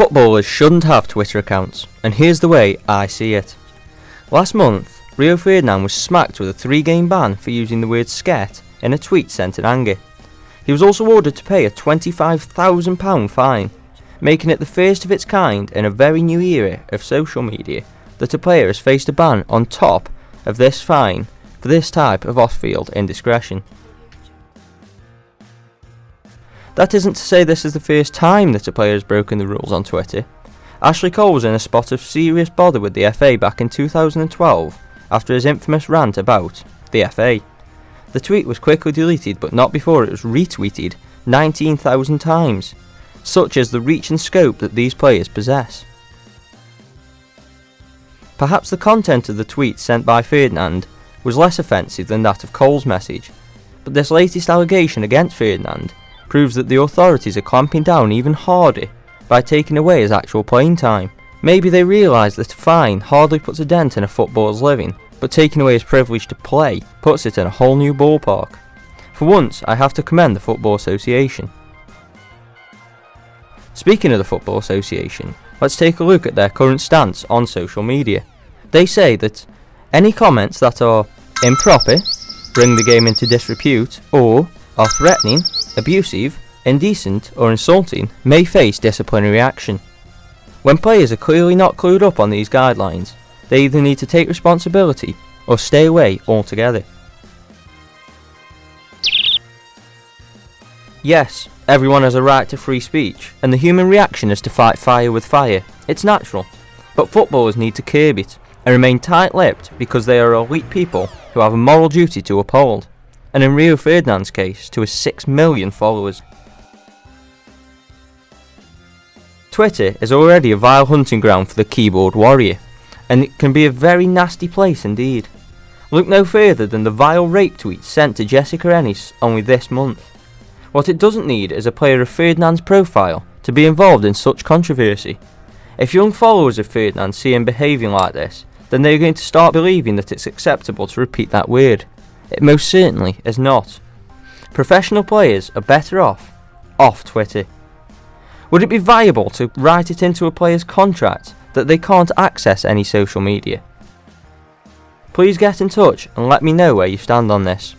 Footballers shouldn't have Twitter accounts, and here's the way I see it. Last month, Rio Ferdinand was smacked with a 3-game ban for using the word sket in a tweet sent in anger. He was also ordered to pay a £25,000 fine, making it the first of its kind in a very new era of social media that a player has faced a ban on top of this fine for this type of off-field indiscretion. That isn't to say this is the first time that a player has broken the rules on Twitter. Ashley Cole was in a spot of serious bother with the FA back in 2012 after his infamous rant about the FA. The tweet was quickly deleted, but not before it was retweeted 19,000 times. Such is the reach and scope that these players possess. Perhaps the content of the tweet sent by Ferdinand was less offensive than that of Cole's message, but this latest allegation against Ferdinand proves that the authorities are clamping down even harder by taking away his actual playing time. Maybe they realise that a fine hardly puts a dent in a footballer's living, but taking away his privilege to play puts it in a whole new ballpark. For once, I have to commend the Football Association. Speaking of the Football Association, let's take a look at their current stance on social media. They say that any comments that are improper, bring the game into disrepute, or are threatening, abusive, indecent or insulting may face disciplinary action. When players are clearly not clued up on these guidelines, they either need to take responsibility or stay away altogether. Yes, everyone has a right to free speech, and the human reaction is to fight fire with fire. It's natural. But footballers need to curb it and remain tight-lipped because they are elite people who have a moral duty to uphold, and in Rio Ferdinand's case, to his 6 million followers. Twitter is already a vile hunting ground for the keyboard warrior, and it can be a very nasty place indeed. Look no further than the vile rape tweet sent to Jessica Ennis only this month. What it doesn't need is a player of Ferdinand's profile to be involved in such controversy. If young followers of Ferdinand see him behaving like this, then they are going to start believing that it's acceptable to repeat that word. It most certainly is not. Professional players are better off Twitter. Would it be viable to write it into a player's contract that they can't access any social media? Please get in touch and let me know where you stand on this.